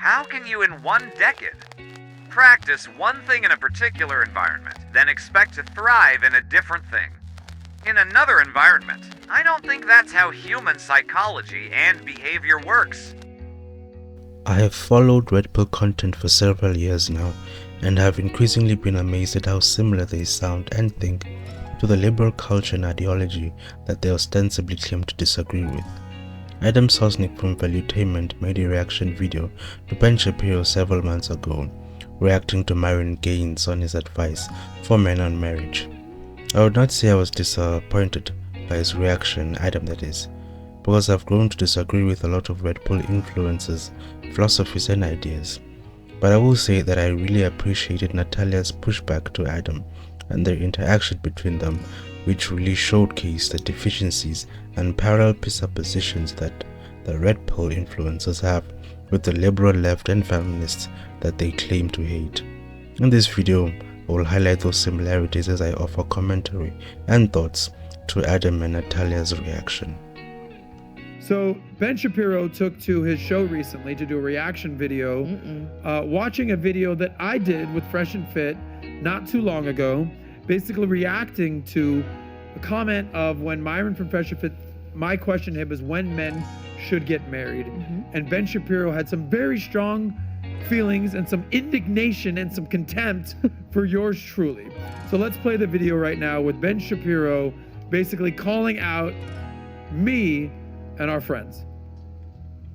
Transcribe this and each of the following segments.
How can you in 1 decade practice one thing in a particular environment, then expect to thrive in a different thing in another environment? I don't think that's how human psychology and behavior works. I have followed Red Pill content for several years now, and have increasingly been amazed at how similar they sound and think to the liberal culture and ideology that they ostensibly claim to disagree with. Adam Sosnick from Valuetainment made a reaction video to Ben Shapiro several months ago, reacting to Myron Gaines on his advice for men on marriage. I would not say I was disappointed by his reaction, Adam that is, because I've grown to disagree with a lot of Red Pill influences, philosophies and ideas. But I will say that I really appreciated Natalya's pushback to Adam and their interaction between them, which really showcased the deficiencies and parallel presuppositions that the Red Pill influencers have with the liberal left and feminists that they claim to hate. In this video, I will highlight those similarities as I offer commentary and thoughts to Adam and Natalya's reaction. So Ben Shapiro took to his show recently to do a reaction video, watching a video that I did with Fresh and Fit not too long ago, basically reacting to a comment of when Myron from Fresh and Fit, my question to him is when men should get married. And Ben Shapiro had some very strong feelings and some indignation and some contempt for yours truly. So let's play the video right now with Ben Shapiro basically calling out me and our friends.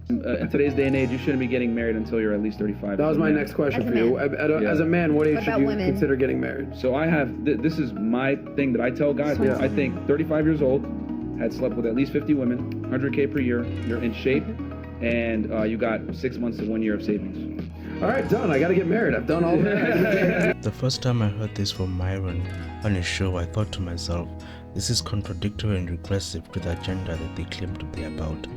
In today's day and age, you shouldn't be getting married until you're at least 35. That was my next question for you. As a man, what age should you consider getting married? So I have, this is my thing that I tell guys. Yeah. I think 35 years old, had slept with at least 50 women, 100K per year, you're in shape, and you got 6 months to 1 year of savings. All right, done. I got to get married. I've done all that. The first time I heard this from Myron on his show, I thought to myself, this is contradictory and regressive to the agenda that they claim to be about,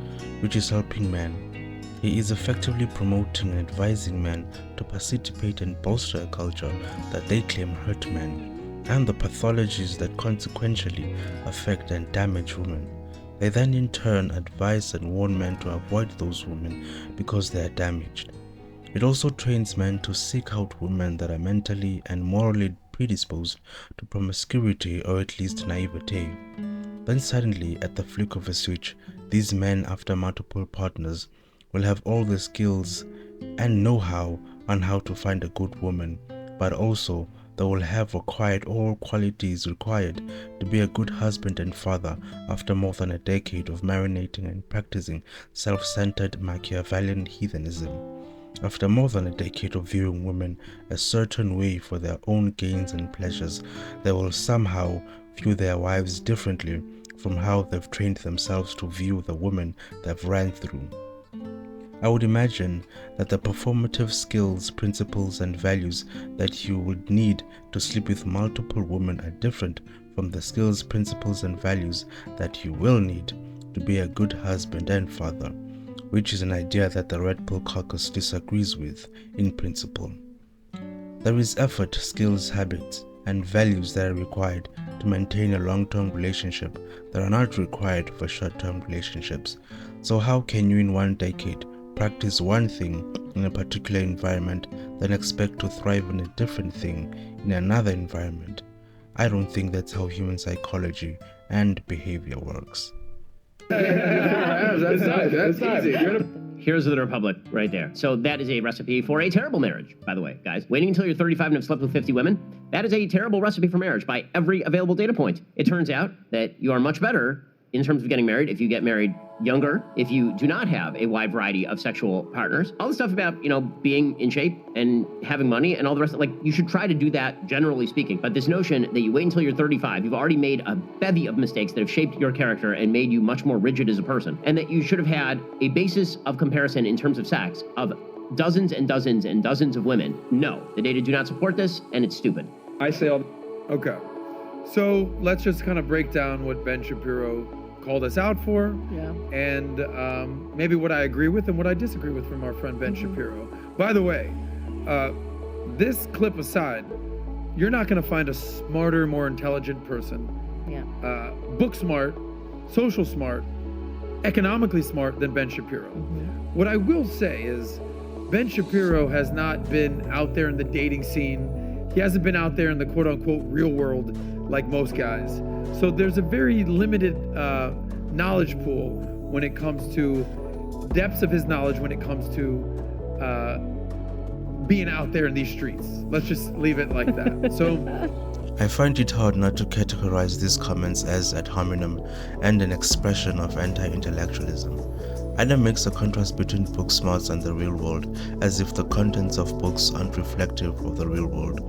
which is helping men. He is effectively promoting and advising men to participate and bolster a culture that they claim hurt men, and the pathologies that consequentially affect and damage women. They then in turn advise and warn men to avoid those women because they are damaged. It also trains men to seek out women that are mentally and morally predisposed to promiscuity or at least naivete. Then suddenly, at the flick of a switch, these men after multiple partners will have all the skills and know-how on how to find a good woman, but also they will have acquired all qualities required to be a good husband and father after more than a decade of marinating and practicing self-centered Machiavellian heathenism. After more than a decade of viewing women a certain way for their own gains and pleasures, they will somehow view their wives differently from how they've trained themselves to view the women they've ran through. I would imagine that the performative skills, principles, and values that you would need to sleep with multiple women are different from the skills, principles, and values that you will need to be a good husband and father, which is an idea that the Red Pill caucus disagrees with in principle. There is effort, skills, habits, and values that are required to maintain a long-term relationship that are not required for short-term relationships. So how can you in 1 decade practice one thing in a particular environment, then expect to thrive in a different thing in another environment? I don't think that's how human psychology and behavior works. That's easy. Here's the Republic right there. So that is a recipe for a terrible marriage, by the way, guys. Waiting until you're 35 and have slept with 50 women, that is a terrible recipe for marriage by every available data point. It turns out that you are much better in terms of getting married if you get married younger, if you do not have a wide variety of sexual partners. All the stuff about, being in shape and having money and all the rest, you should try to do that generally speaking. But this notion that you wait until you're 35, you've already made a bevy of mistakes that have shaped your character and made you much more rigid as a person, and that you should have had a basis of comparison in terms of sex of dozens and dozens and dozens of women. No, the data do not support this, and it's stupid. I say all. Okay. So let's just kind of break down what Ben Shapiro called us out for, and maybe what I agree with and what I disagree with from our friend Ben Shapiro. By the way, this clip aside, you're not going to find a smarter, more intelligent person, book smart, social smart, economically smart than Ben Shapiro. What I will say is Ben Shapiro has not been out there in the dating scene. He hasn't been out there in the quote unquote real world like most guys. So there's a very limited knowledge pool when it comes to depths of his knowledge when it comes to being out there in these streets. Let's just leave it like that. So I find it hard not to categorize these comments as ad hominem and an expression of anti-intellectualism. Adam makes a contrast between book smarts and the real world, as if the contents of books aren't reflective of the real world.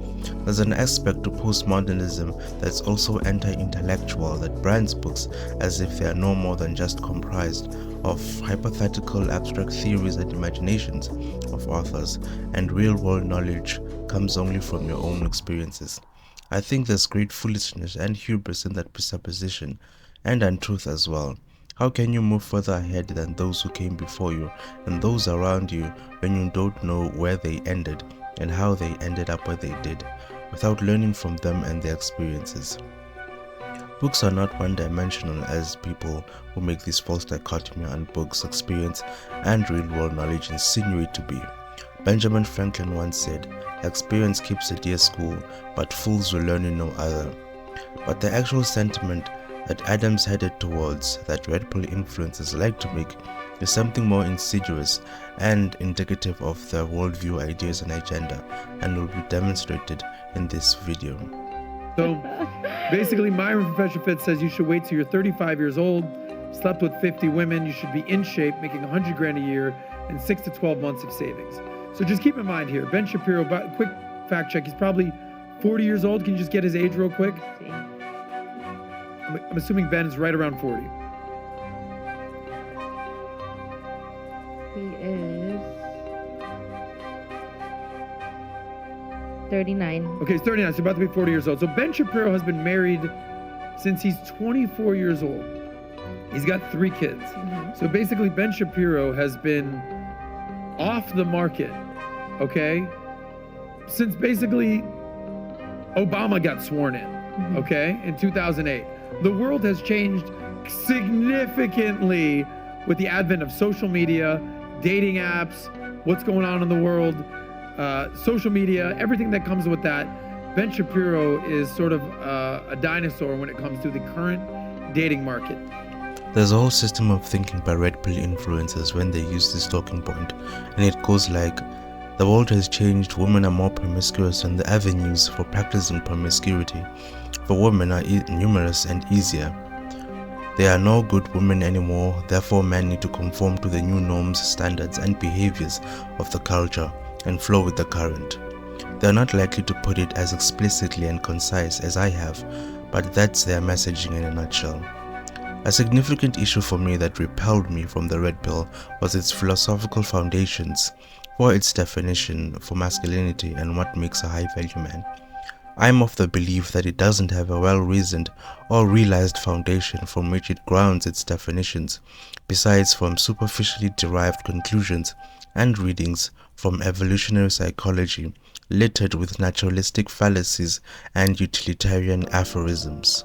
There's an aspect to postmodernism that's also anti-intellectual that brands books as if they are no more than just comprised of hypothetical abstract theories and imaginations of authors, and real-world knowledge comes only from your own experiences. I think there's great foolishness and hubris in that presupposition, and untruth as well. How can you move further ahead than those who came before you and those around you when you don't know where they ended and how they ended up where they did, without learning from them and their experiences? Books are not one-dimensional as people who make this false dichotomy on books, experience, and real-world knowledge insinuate to be. Benjamin Franklin once said, "Experience keeps a dear school, but fools will learn in no other." But the actual sentiment that Adams headed towards, that red pill influences like to make, is something more insidious and indicative of their worldview, ideas, and agenda, and will be demonstrated in this video. So basically, Myron from Profession Fit says you should wait till you're 35 years old, slept with 50 women, you should be in shape, making 100 grand a year, and 6 to 12 months of savings. So just keep in mind here, Ben Shapiro, quick fact check, he's probably 40 years old. Can you just get his age real quick? I'm assuming Ben is right around 40. He is 39. Okay, he's 39, so about to be 40 years old. So Ben Shapiro has been married since he's 24 years old. He's got 3 kids. So basically, Ben Shapiro has been off the market, okay, since basically Obama got sworn in, okay, in 2008. The world has changed significantly with the advent of social media, dating apps, what's going on in the world, social media, everything that comes with that. Ben Shapiro is sort of a dinosaur when it comes to the current dating market. There's a whole system of thinking by red pill influencers when they use this talking point, and it goes like, the world has changed, women are more promiscuous, and the avenues for practicing promiscuity for women are numerous and easier. There are no good women anymore, therefore men need to conform to the new norms, standards, and behaviors of the culture and flow with the current. They are not likely to put it as explicitly and concise as I have, but that's their messaging in a nutshell. A significant issue for me that repelled me from the red pill was its philosophical foundations for its definition for masculinity and what makes a high-value man. I'm of the belief that it doesn't have a well-reasoned or realized foundation from which it grounds its definitions, besides from superficially derived conclusions and readings from evolutionary psychology littered with naturalistic fallacies and utilitarian aphorisms.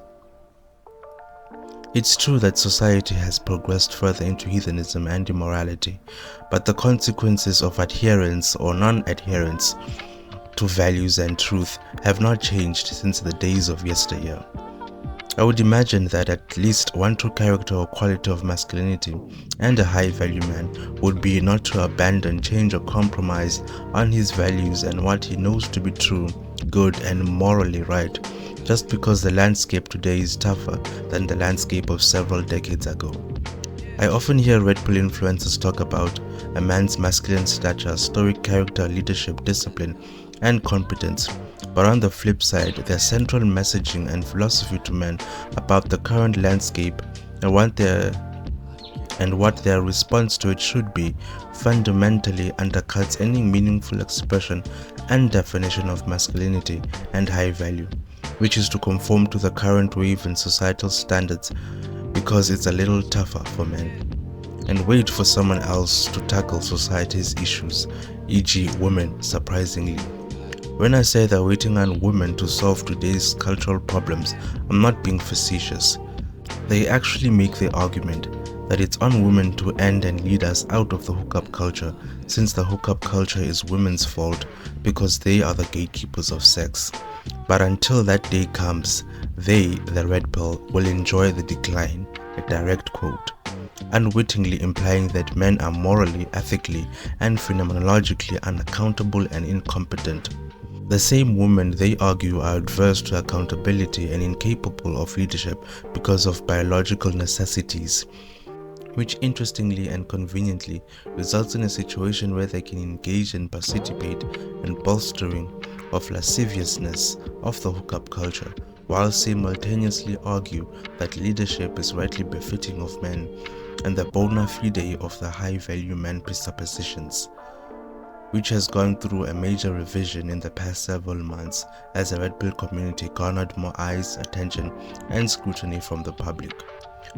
It's true that society has progressed further into heathenism and immorality, but the consequences of adherence or non-adherence to values and truth have not changed since the days of yesteryear. I would imagine that at least one true character or quality of masculinity and a high-value man would be not to abandon, change, or compromise on his values and what he knows to be true, good, and morally right, just because the landscape today is tougher than the landscape of several decades ago. I often hear red pill influencers talk about a man's masculine stature, stoic character, leadership, discipline, and competence, but on the flip side, their central messaging and philosophy to men about the current landscape and what their response to it should be fundamentally undercuts any meaningful expression and definition of masculinity and high value, which is to conform to the current wave in societal standards because it's a little tougher for men, and wait for someone else to tackle society's issues, e.g. women, surprisingly. When I say they're waiting on women to solve today's cultural problems, I'm not being facetious. They actually make the argument that it's on women to end and lead us out of the hookup culture, since the hookup culture is women's fault because they are the gatekeepers of sex. But until that day comes, they, the red pill, will enjoy the decline, a direct quote, unwittingly implying that men are morally, ethically, and phenomenologically unaccountable and incompetent. The same women, they argue, are adverse to accountability and incapable of leadership because of biological necessities, which interestingly and conveniently results in a situation where they can engage and participate in bolstering of lasciviousness of the hookup culture, while simultaneously argue that leadership is rightly befitting of men and the bona fide of the high-value man presuppositions, which has gone through a major revision in the past several months as the red pill community garnered more eyes, attention, and scrutiny from the public.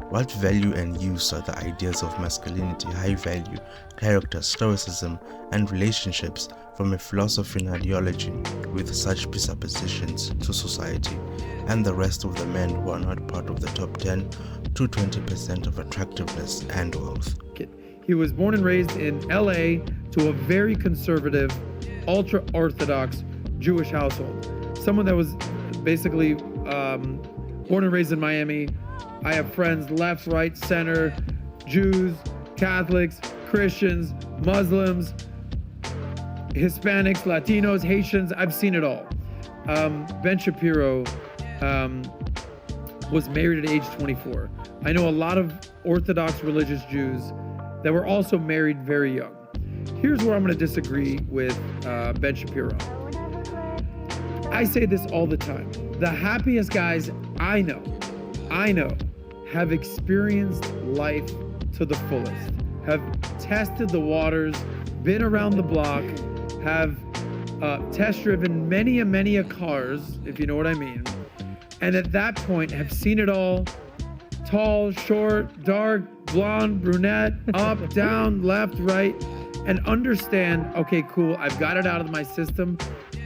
What value and use are the ideas of masculinity, high value, character, stoicism, and relationships from a philosophy and ideology with such presuppositions to society and the rest of the men who are not part of the top 10 to 20% of attractiveness and wealth? He was born and raised in LA to a very conservative, ultra-Orthodox Jewish household. Someone that was basically born and raised in Miami. I have friends left, right, center, Jews, Catholics, Christians, Muslims, Hispanics, Latinos, Haitians. I've seen it all. Ben Shapiro was married at age 24. I know a lot of Orthodox religious Jews that were also married very young. Here's where I'm going to disagree with Ben Shapiro. I say this all the time. The happiest guys I know, have experienced life to the fullest, have tested the waters, been around the block, have test driven many a cars, if you know what I mean, and at that point have seen it all. Tall, short, dark, blonde, brunette, up, down, left, right, and understand, okay, cool, I've got it out of my system,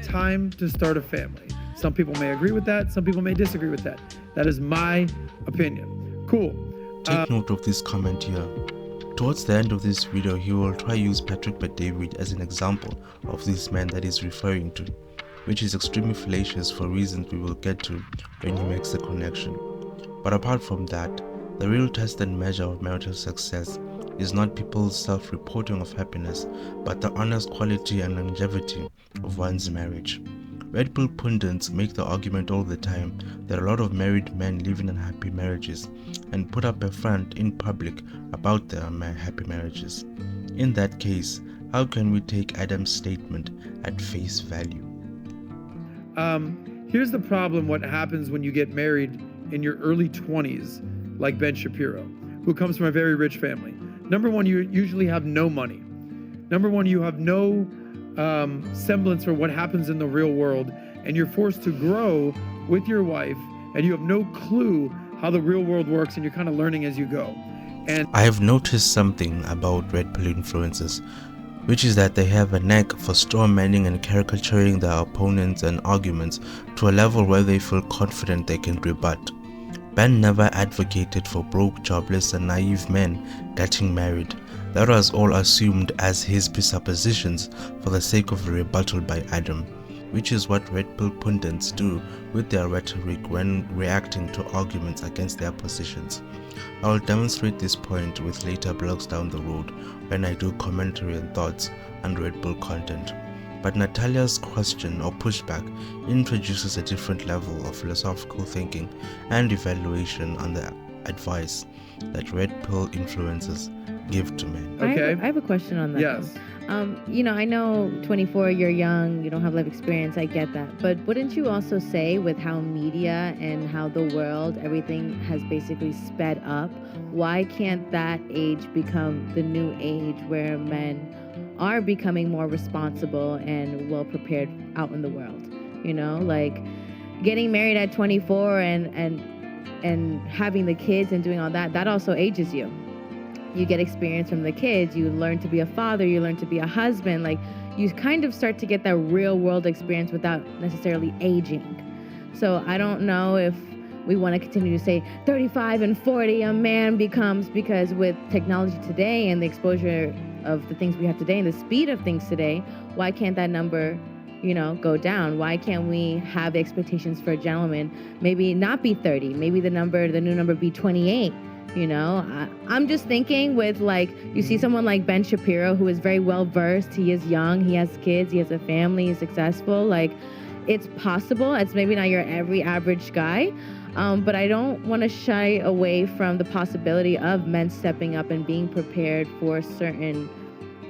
time to start a family. Some people may agree with that, some people may disagree with that. That is my opinion. Cool. Take note of this comment here. Towards the end of this video, he will try use Patrick Bet-David as an example of this man that he's referring to, which is extremely fallacious for reasons we will get to when he makes the connection. But apart from that, the real test and measure of marital success is not people's self-reporting of happiness, but the honest quality and longevity of one's marriage. Red pill pundits make the argument all the time that a lot of married men live in unhappy marriages and put up a front in public about their happy marriages. In that case, how can we take Adam's statement at face value? Here's the problem, what happens when you get married in your early 20s, like Ben Shapiro, who comes from a very rich family. Number one, you usually have no money. Number one, you have no semblance for what happens in the real world, and you're forced to grow with your wife, and you have no clue how the real world works, and you're kind of learning as you go. And I have noticed something about red pill influencers, which is that they have a knack for strawmanning and caricaturing their opponents and arguments to a level where they feel confident they can rebut. Ben never advocated for broke, jobless, and naive men getting married. That was all assumed as his presuppositions for the sake of a rebuttal by Adam, which is what red pill pundits do with their rhetoric when reacting to arguments against their positions. I will demonstrate this point with later blogs down the road when I do commentary and thoughts on red pill content. But Natalya's question or pushback introduces a different level of philosophical thinking and evaluation on the advice that red pill influencers give to men. okay, I have a question on that. yes. I know 24, you're young, you don't have life experience, I get that. But wouldn't you also say with how media and how the world, everything has basically sped up, why can't that age become the new age where men are becoming more responsible and well prepared out in the world? You know, like getting married at 24 and having the kids and doing all that, that also ages you. You get experience from the kids, you learn to be a father, you learn to be a husband, like you kind of start to get that real world experience without necessarily aging. So I don't know if we want to continue to say 35 and 40 a man becomes, because with technology today and the exposure of the things we have today and the speed of things today, why can't that number, go down? Why can't we have expectations for a gentleman maybe not be 30, maybe the new number be 28? I'm just thinking with, like, you see someone like Ben Shapiro, who is very well versed. He is young, he has kids, he has a family, he's successful. Like, it's possible. It's maybe not your average guy, but I don't want to shy away from the possibility of men stepping up and being prepared for certain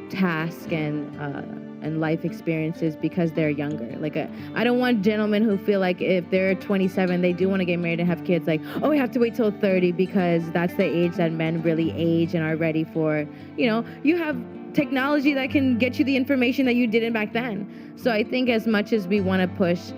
tasks and life experiences because they're younger. Like, I don't want gentlemen who feel like if they're 27, they do want to get married and have kids, like, oh, we have to wait till 30 because that's the age that men really age and are ready for, you have technology that can get you the information that you didn't back then. So I think as much as we want to push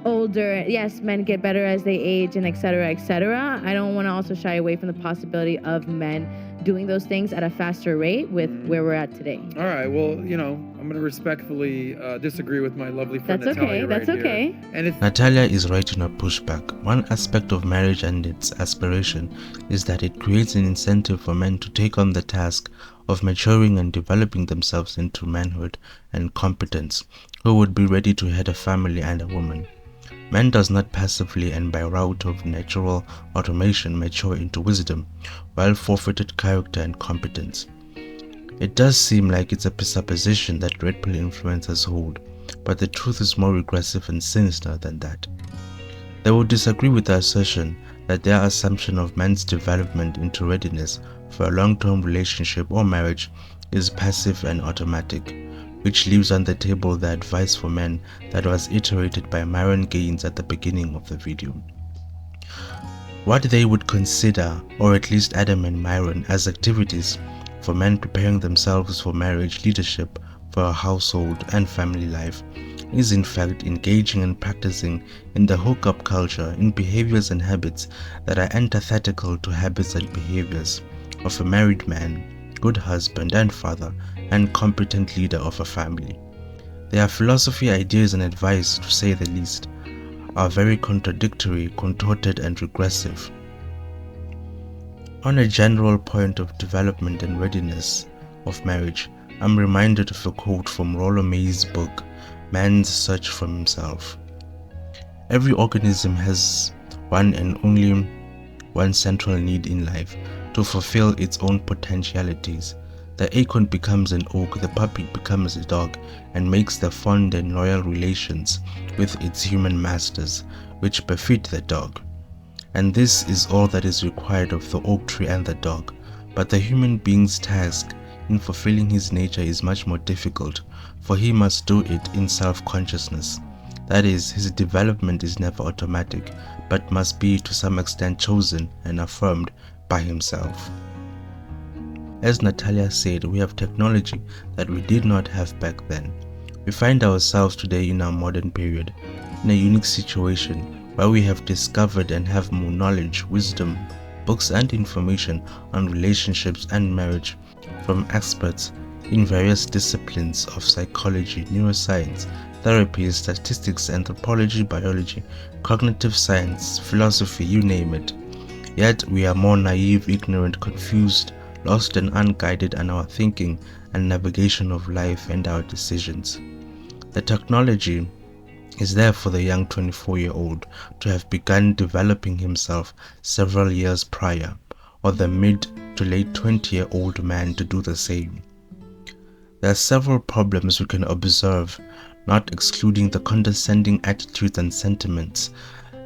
older, yes, men get better as they age and et cetera, I don't want to also shy away from the possibility of men doing those things at a faster rate with where we're at today. All right, well, I'm going to respectfully disagree with my lovely friend That's Natalya okay, that's right okay. here. And it's Natalya is right in her pushback. One aspect of marriage and its aspiration is that it creates an incentive for men to take on the task of maturing and developing themselves into manhood and competence, who would be ready to head a family and a woman. Man does not passively and by route of natural automation mature into wisdom, while forfeited character and competence. It does seem like it's a presupposition that red pill influencers hold, but the truth is more regressive and sinister than that. They will disagree with the assertion that their assumption of man's development into readiness for a long-term relationship or marriage is passive and automatic, which leaves on the table the advice for men that was iterated by Myron Gaines at the beginning of the video. What they would consider, or at least Adam and Myron, as activities for men preparing themselves for marriage, leadership, for a household and family life, is in fact engaging and practicing in the hookup culture in behaviors and habits that are antithetical to habits and behaviors of a married man, good husband and father, and competent leader of a family. Their philosophy, ideas, and advice, to say the least, are very contradictory, contorted, and regressive. On a general point of development and readiness of marriage, I'm reminded of a quote from Rollo May's book, Man's Search for Himself. Every organism has one and only one central need in life: to fulfill its own potentialities. The acorn becomes an oak, the puppy becomes a dog, and makes the fond and loyal relations with its human masters, which befit the dog. And this is all that is required of the oak tree and the dog. But the human being's task in fulfilling his nature is much more difficult, for he must do it in self-consciousness. That is, his development is never automatic, but must be to some extent chosen and affirmed by himself. As Natalya said, we have technology that we did not have back then. We find ourselves today in our modern period in a unique situation where we have discovered and have more knowledge, wisdom, books and information on relationships and marriage from experts in various disciplines of psychology, neuroscience, therapy, statistics, anthropology, biology, cognitive science, philosophy, you name it. Yet we are more naive, ignorant, confused, lost and unguided in our thinking and navigation of life and our decisions. The technology is there for the young 24-year-old to have begun developing himself several years prior, or the mid to late 20-year-old man to do the same. There are several problems we can observe, not excluding the condescending attitudes and sentiments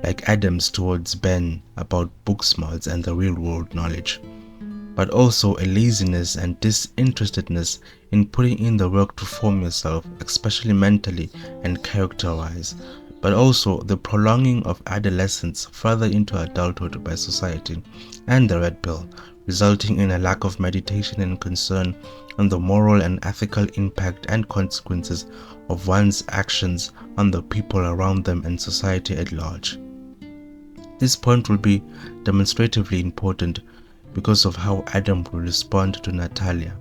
like Adam's towards Ben about book smarts and the real-world knowledge, but also a laziness and disinterestedness in putting in the work to form yourself, especially mentally and character-wise, but also the prolonging of adolescence further into adulthood by society and the red pill, resulting in a lack of meditation and concern on the moral and ethical impact and consequences of one's actions on the people around them and society at large. This point will be demonstratively important because of how Adam will respond to Natalya.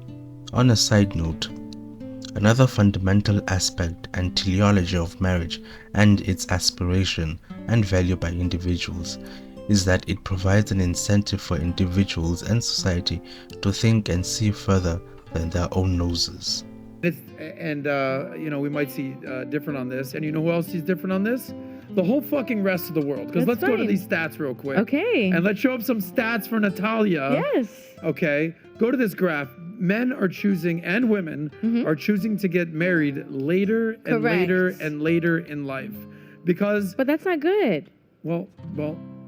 On a side note, another fundamental aspect and teleology of marriage and its aspiration and value by individuals is that it provides an incentive for individuals and society to think and see further than their own noses. You know, we might see different on this. And you know who else sees different on this? The whole fucking rest of the world. Because let's go to these stats real quick. Okay. And let's show up some stats for Natalya. Yes. Okay. Go to this graph. Men are choosing, and women are choosing to get married later and later and later in life. Because... But that's not good. Well,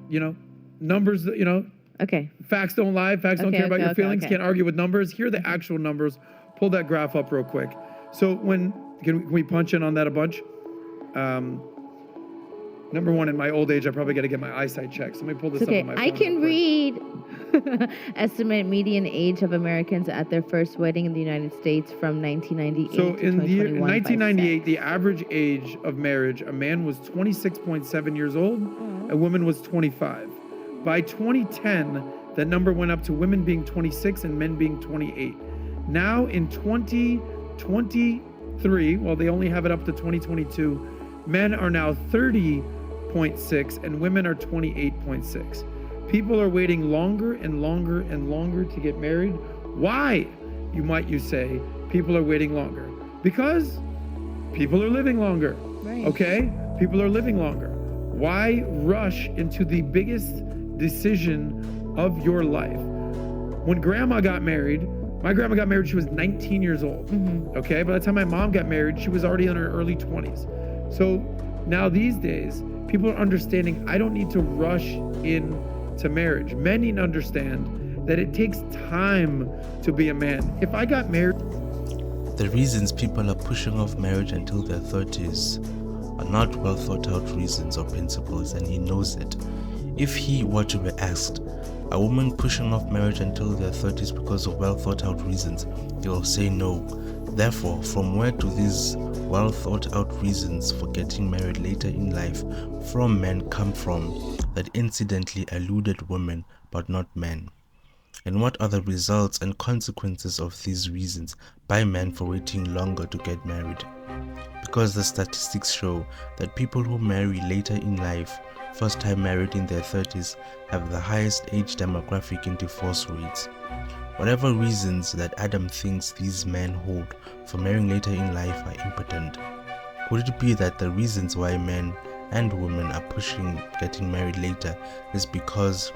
you know, numbers, you know. Okay. Facts don't lie. Facts don't care about your feelings. Can't argue with numbers. Here are the actual numbers. Pull that graph up real quick. So can we punch in on that a bunch? Number one, in my old age, I probably got to get my eyesight checked. So let me pull this up on my phone. I can read. Estimated median age of Americans at their first wedding in the United States from 1998 so to in 1998, 2021 the average age of marriage, a man was 26.7 years old, a woman was 25. By 2010, that number went up to women being 26 and men being 28. Now in 2023, well, they only have it up to 2022, men are now 30.6 and women are 28.6. People are waiting longer and longer and longer to get married. Why, you say, people are waiting longer? Because people are living longer. Right. Okay? People are living longer. Why rush into the biggest decision of your life? When grandma got married, my grandma got married, she was 19 years old. Okay? By the time my mom got married, she was already in her early 20s. So now these days, people are understanding I don't need to rush into marriage. Men need to understand that it takes time to be a man. If I got married... The reasons people are pushing off marriage until their 30s are not well thought out reasons or principles, and he knows it. If he were to be asked, a woman pushing off marriage until their 30s because of well thought out reasons, he will say no. Therefore, from where do these well thought out reasons for getting married later in life from men come from that incidentally eluded women but not men? And what are the results and consequences of these reasons by men for waiting longer to get married? Because the statistics show that people who marry later in life, first time married in their 30s, have the highest age demographic in divorce rates. Whatever reasons that Adam thinks these men hold for marrying later in life are impotent. Could it be that the reasons why men and women are pushing getting married later is because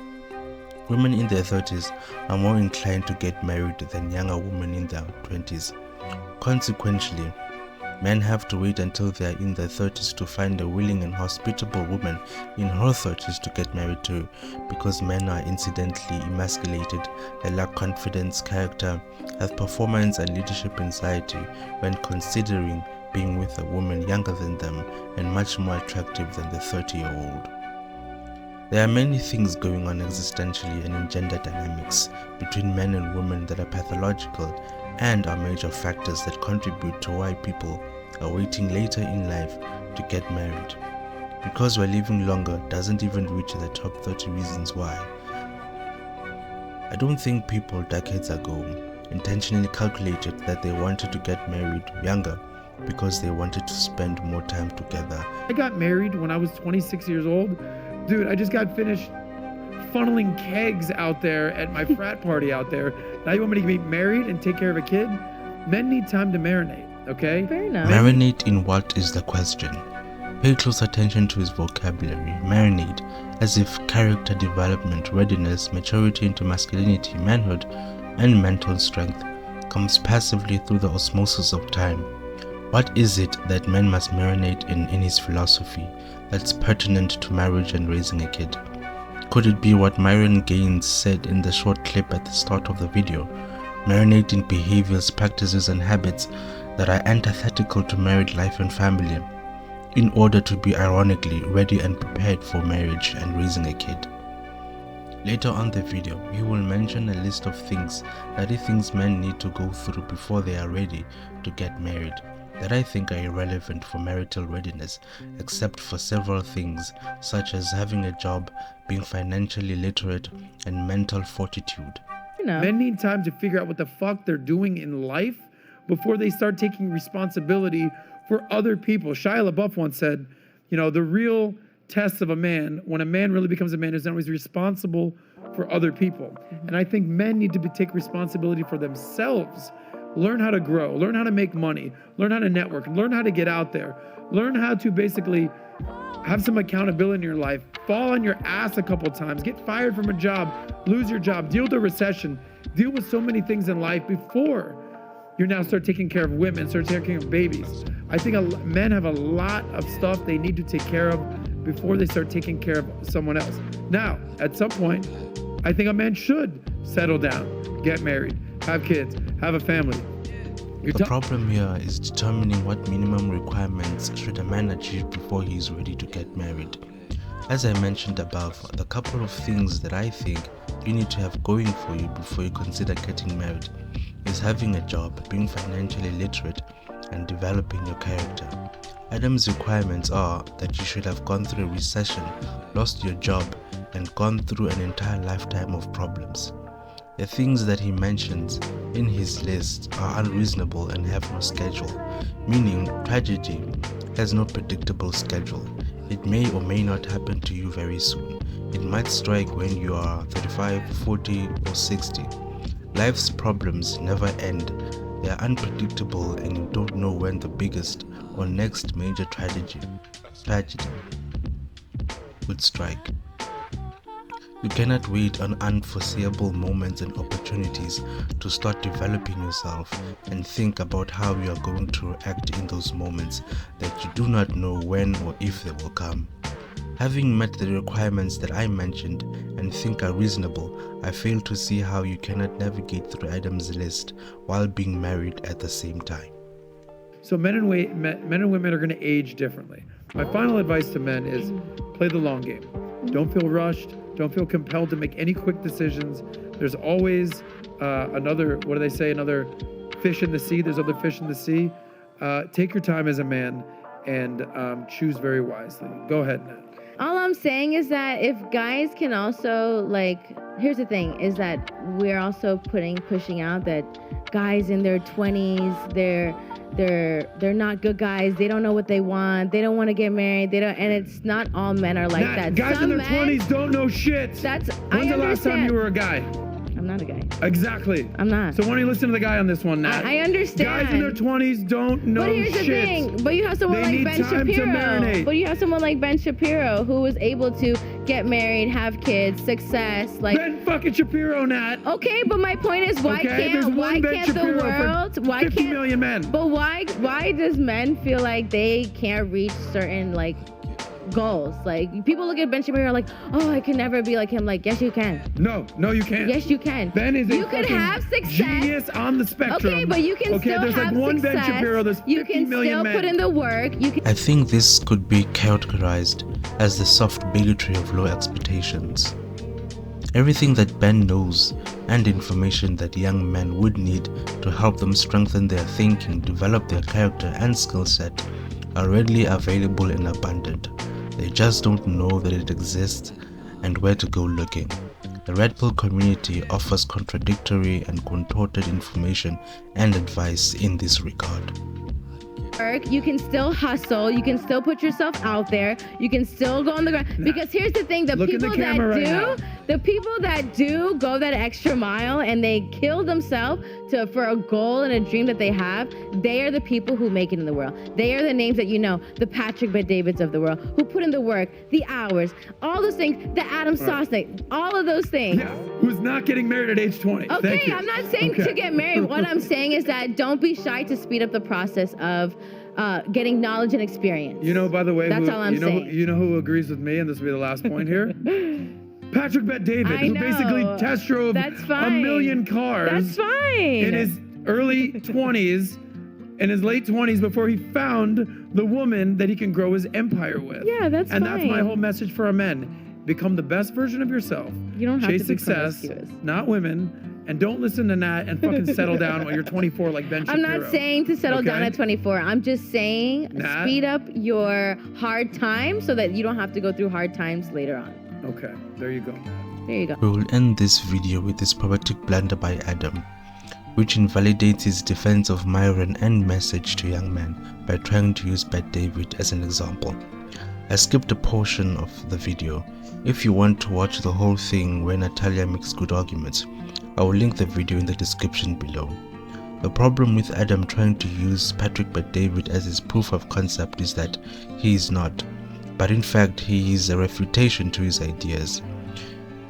women in their 30s are more inclined to get married than younger women in their 20s? Consequently, men have to wait until they are in their 30s to find a willing and hospitable woman in her 30s to get married to, because men are incidentally emasculated, they lack confidence, character, have performance and leadership anxiety when considering being with a woman younger than them and much more attractive than the 30-year-old. There are many things going on existentially and in gender dynamics between men and women that are pathological and are major factors that contribute to why people are waiting later in life to get married. Because we're living longer doesn't even reach the top 30 reasons why. I don't think people decades ago intentionally calculated that they wanted to get married younger because they wanted to spend more time together. I got married when I was 26 years old. Dude, I just got finished funneling kegs out there at my frat party out there. Now you want me to get married and take care of a kid? Men need time to marinate, okay? Fair enough. Marinate in what is the question? Pay close attention to his vocabulary. Marinate, as if character development, readiness, maturity into masculinity, manhood, and mental strength comes passively through the osmosis of time. What is it that men must marinate in his philosophy that's pertinent to marriage and raising a kid? Could it be what Myron Gaines said in the short clip at the start of the video? Marinate in behaviors, practices, and habits that are antithetical to married life and family, in order to be ironically ready and prepared for marriage and raising a kid. Later on the video, he will mention a list of things that he thinks men need to go through before they are ready to get married, that I think are irrelevant for marital readiness, except for several things such as having a job, being financially literate, and mental fortitude. Men need time to figure out what the fuck they're doing in life before they start taking responsibility for other people. Shia LaBeouf once said, you know, the real tests of a man when a man really becomes a man who's always responsible for other people. And I think men need to take responsibility for themselves. Learn how to grow, learn how to make money, learn how to network, learn how to get out there, learn how to basically have some accountability in your life, fall on your ass a couple times, get fired from a job, lose your job, deal with a recession, deal with so many things in life before you now start taking care of women, start taking care of babies. I think men have a lot of stuff they need to take care of before they start taking care of someone else. Now, at some point, I think a man should settle down, get married, have kids, have a family. The problem here is determining what minimum requirements should a man achieve before he is ready to get married. As I mentioned above, the couple of things that I think you need to have going for you before you consider getting married is having a job, being financially literate, and developing your character. Adam's requirements are that you should have gone through a recession, lost your job, and gone through an entire lifetime of problems. The things that he mentions in his list are unreasonable and have no schedule, meaning tragedy has no predictable schedule. It may or may not happen to you very soon. It might strike when you are 35, 40, or 60. Life's problems never end. They are unpredictable and you don't know when the biggest or next major tragedy would strike. You cannot wait on unforeseeable moments and opportunities to start developing yourself and think about how you are going to react in those moments that you do not know when or if they will come. Having met the requirements that I mentioned and think are reasonable, I fail to see how you cannot navigate through Adam's list while being married at the same time. So men and women are going to age differently. My final advice to men is play the long game. Don't feel rushed. Don't feel compelled to make any quick decisions. There's always another fish in the sea. There's other fish in the sea. Take your time as a man and choose very wisely. Go ahead, Nat. All I'm saying is that if guys can also, here's the thing, is that we're also pushing out that guys in their 20s, they're not good guys. They don't know what they want. They don't want to get married. And it's not all men are like that. Guys in their 20s don't know shit. When's the last time you were a guy? I'm not a guy. Exactly. I'm not. So why don't you listen to the guy on this one, Nat? I understand. Guys in their 20s don't know shit. But here's the thing. But you have someone like Ben Shapiro. But you have someone like Ben Shapiro who was able to get married, have kids, success. Ben fucking Shapiro, Nat. Okay, but my point is, why can't the world? Why 50 can't million men? But why does men feel like they can't reach certain goals? People look at Ben Shapiro like, oh, I can never be like him. Yes, you can. No, you can't. Yes, you can. Ben is you could have success. Genius on the spectrum. Okay, but you can still there's have one success. Ben Shapiro, there's 50 million men. You can still put in the work. I think this could be characterized as the soft bigotry of low expectations. Everything that Ben knows and information that young men would need to help them strengthen their thinking, develop their character and skill set are readily available and abundant. They just don't know that it exists and where to go looking. The Red Pill community offers contradictory and contorted information and advice in this regard. You can still hustle. You can still put yourself out there. You can still go on the ground. Because here's the thing: the people that do go that extra mile and they kill themselves for a goal and a dream that they have, they are the people who make it in the world. They are the names that you know, the Patrick Bet-Davids of the world, who put in the work, the hours, all those things, the Adam Sosnick, all of those things. Yeah, who's not getting married at age 20. Okay, I'm not saying to get married. What I'm saying is that don't be shy to speed up the process of getting knowledge and experience. By the way, that's all I'm saying. You know who agrees with me, and this will be the last point here? Patrick Bet-David, who basically test drove a million cars. That's fine. In his early 20s, in his late 20s, before he found the woman that he can grow his empire with. Yeah, that's fine. And that's my whole message for our men. Become the best version of yourself. You don't have Chase to success, not women. And don't listen to Nat and fucking settle down while you're 24 like Ben Shapiro. I'm not saying to settle down at 24. I'm just saying speed up your hard time so that you don't have to go through hard times later on. Okay, there you go. There you go. We will end this video with this poetic blunder by Adam, which invalidates his defense of Myron and message to young men by trying to use Bet-David as an example. I skipped a portion of the video. If you want to watch the whole thing where Natalya makes good arguments, I will link the video in the description below. The problem with Adam trying to use Patrick Bet-David as his proof of concept is that he is not, but in fact he is a refutation to his ideas.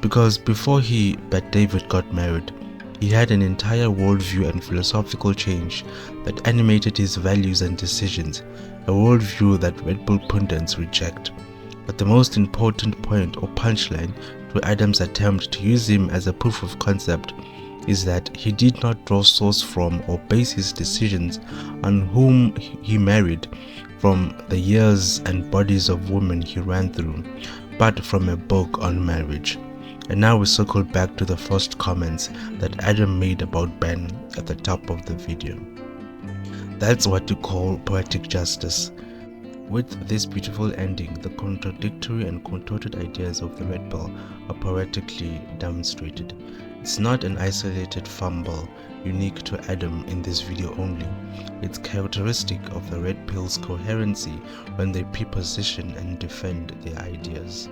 Because before Bet-David got married, he had an entire worldview and philosophical change that animated his values and decisions, a worldview that Red Bull pundits reject. But the most important point or punchline to Adam's attempt to use him as a proof of concept is that he did not draw source from or base his decisions on whom he married from the years and bodies of women he ran through, but from a book on marriage. And now we circle back to the first comments that Adam made about Ben at the top of the video. That's what you call poetic justice. With this beautiful ending, the contradictory and contorted ideas of the Red Pill are poetically demonstrated. It's not an isolated fumble unique to Adam in this video only. It's characteristic of the Red Pill's coherency when they preposition and defend their ideas.